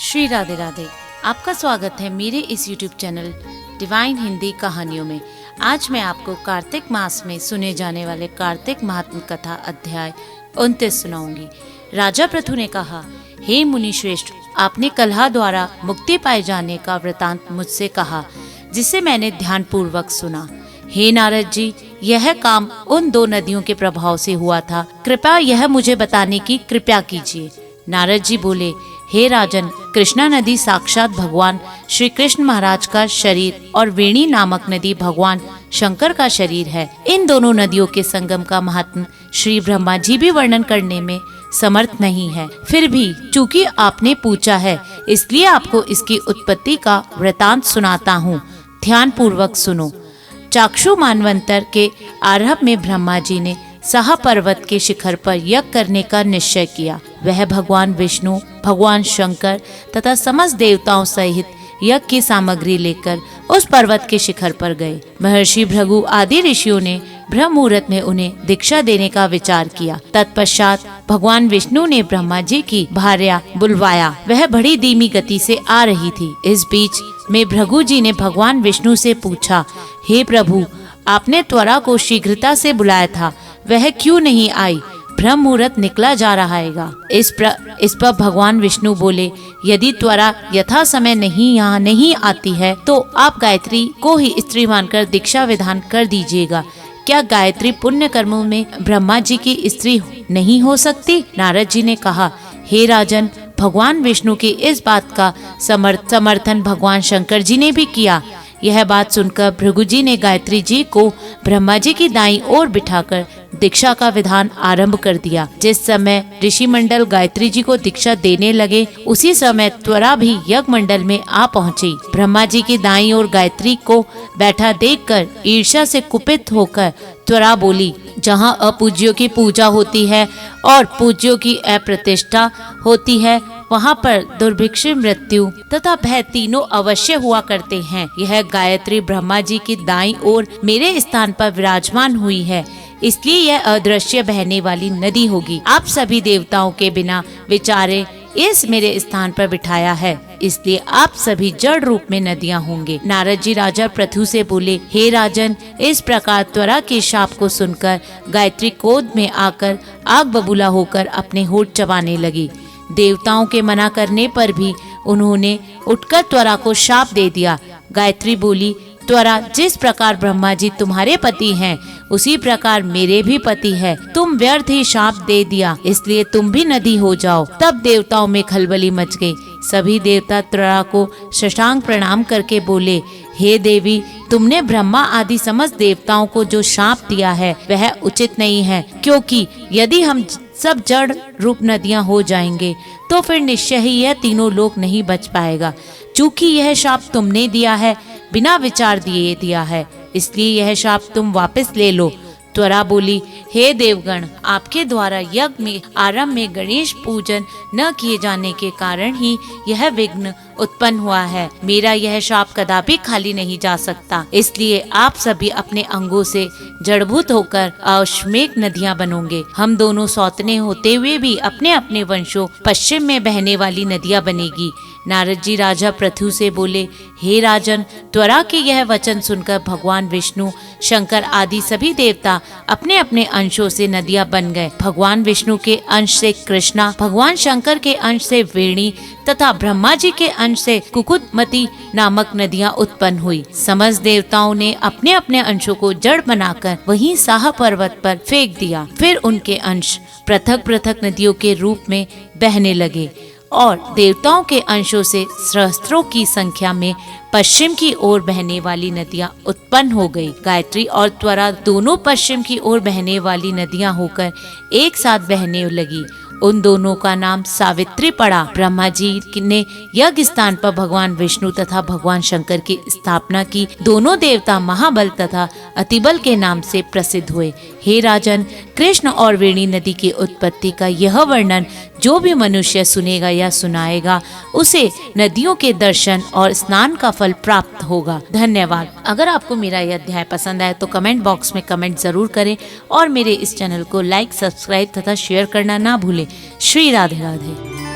श्री राधे राधे। आपका स्वागत है मेरे इस YouTube चैनल डिवाइन हिंदी कहानियों में। आज मैं आपको कार्तिक मास में सुने जाने वाले कार्तिक महात्म कथा अध्याय 29 सुनाऊंगी। राजा पृथु ने कहा, हे मुनि श्रेष्ठ, आपने कलह द्वारा मुक्ति पाए जाने का वृतांत मुझसे कहा, जिसे मैंने ध्यान पूर्वक सुना। हे नारद जी, यह काम उन दो नदियों के प्रभाव से हुआ था। कृपया यह मुझे बताने की कृपा कीजिए। नारद जी बोले, हे राजन, कृष्णा नदी साक्षात भगवान श्री कृष्ण महाराज का शरीर और वेणी नामक नदी भगवान शंकर का शरीर है। इन दोनों नदियों के संगम का महात्म श्री ब्रह्मा जी भी वर्णन करने में समर्थ नहीं है। फिर भी चूंकि आपने पूछा है, इसलिए आपको इसकी उत्पत्ति का वृतांत सुनाता हूँ। ध्यान पूर्वक सुनो। चाक्षु मानवंतर के आरंभ में ब्रह्मा जी ने साहा पर्वत के शिखर पर यज्ञ करने का निश्चय किया। वह भगवान विष्णु, भगवान शंकर तथा समस्त देवताओं सहित यज्ञ की सामग्री लेकर उस पर्वत के शिखर पर गए। महर्षि भृगु आदि ऋषियों ने ब्रह्म मुहूर्त में उन्हें दीक्षा देने का विचार किया। तत्पश्चात भगवान विष्णु ने ब्रह्मा जी की भार्या बुलवाया। वह बड़ी धीमी गति से आ रही थी। इस बीच में भृगु जी ने भगवान विष्णु से पूछा, हे प्रभु, आपने त्वरा को शीघ्रता से बुलाया था, वह क्यों नहीं आई? ब्रह्म मुहूर्त निकला जा रहा है। इस पर भगवान विष्णु बोले, यदि त्वरा यथा समय यहाँ नहीं आती है तो आप गायत्री को ही स्त्री मानकर दीक्षा विधान कर दीजिएगा। क्या गायत्री पुण्य कर्मों में ब्रह्मा जी की स्त्री नहीं हो सकती? नारद जी ने कहा, हे राजन, भगवान विष्णु की इस बात का समर्थन भगवान शंकर जी ने भी किया। यह बात सुनकर भृगु जी ने गायत्री जी को ब्रह्मा जी की दाईं ओर बिठाकर दीक्षा का विधान आरंभ कर दिया। जिस समय ऋषि मंडल गायत्री जी को दीक्षा देने लगे, उसी समय त्वरा भी यज्ञ मंडल में आ पहुंची। ब्रह्मा जी की दाईं ओर गायत्री को बैठा देखकर ईर्ष्या से कुपित होकर त्वरा बोली, जहाँ अपूज्यों की पूजा होती है और पूज्यों की अप्रतिष्ठा होती है, वहाँ पर दुर्भिक्ष, मृत्यु तथा भय तीनों अवश्य हुआ करते हैं। यह गायत्री ब्रह्मा जी की दाईं ओर मेरे स्थान पर विराजमान हुई है, इसलिए यह अदृश्य बहने वाली नदी होगी। आप सभी देवताओं के बिना विचारे इस मेरे स्थान पर बिठाया है, इसलिए आप सभी जड़ रूप में नदियां होंगे। नारद जी राजा पृथु से बोले, हे राजन, इस प्रकार त्वरा के शाप को सुनकर गायत्री क्रोध में आकर आग बबूला होकर अपने होठ चबाने लगी। देवताओं के मना करने पर भी उन्होंने उठकर त्वरा को शाप दे दिया। गायत्री बोली, त्वरा, जिस प्रकार ब्रह्मा जी तुम्हारे पति हैं, उसी प्रकार मेरे भी पति है। तुम व्यर्थ ही शाप दे दिया, इसलिए तुम भी नदी हो जाओ। तब देवताओं में खलबली मच गई। सभी देवता त्वरा को साष्टांग प्रणाम करके बोले, हे देवी, तुमने ब्रह्मा आदि समस्त देवताओं को जो शाप दिया है वह उचित नहीं है, क्योंकि यदि हम सब जड़ रूप नदियां हो जाएंगे तो फिर निश्चय ही यह तीनों लोक नहीं बच पाएगा। चूंकि यह शाप तुमने दिया है, बिना विचार दिए दिया है, इसलिए यह शाप तुम वापस ले लो। त्वरा बोली, हे देवगण, आपके द्वारा यज्ञ में आरंभ में गणेश पूजन न किए जाने के कारण ही यह विघ्न उत्पन्न हुआ है। मेरा यह शाप कदापि खाली नहीं जा सकता, इसलिए आप सभी अपने अंगों से जड़भूत होकर अश्वमेघ नदियां बनोगे। हम दोनों सौतने होते हुए भी अपने अपने वंशों पश्चिम में बहने वाली नदियां बनेगी। नारद जी राजा पृथु से बोले, हे राजन, त्वरा के यह वचन सुनकर भगवान विष्णु, शंकर आदि सभी देवता अपने अपने अंशों से नदियां बन गए। भगवान विष्णु के अंश से कृष्णा, भगवान शंकर के अंश से वेणी तथा ब्रह्मा जी के अंश से कुकुटमती नामक नदियां उत्पन्न हुई। समस्त देवताओं ने अपने अपने अंशों को जड़ बनाकर वहीं साहा पर्वत पर फेंक दिया। फिर उनके अंश पृथक पृथक नदियों के रूप में बहने लगे और देवताओं के अंशों से सहस्त्रों की संख्या में पश्चिम की ओर बहने वाली नदियां उत्पन्न हो गई। गायत्री और त्वरा दोनों पश्चिम की ओर बहने वाली नदियां होकर एक साथ बहने लगी। उन दोनों का नाम सावित्री पड़ा। ब्रह्मा जी ने यज्ञ स्थान पर भगवान विष्णु तथा भगवान शंकर की स्थापना की। दोनों देवता महाबल तथा अतिबल के नाम से प्रसिद्ध हुए। हे राजन, कृष्ण और वेणी नदी की उत्पत्ति का यह वर्णन जो भी मनुष्य सुनेगा या सुनाएगा, उसे नदियों के दर्शन और स्नान का फल प्राप्त होगा। धन्यवाद। अगर आपको मेरा यह अध्याय पसंद आए तो कमेंट बॉक्स में कमेंट जरूर करें और मेरे इस चैनल को लाइक, सब्सक्राइब तथा शेयर करना ना भूलें। श्री राधे राधे।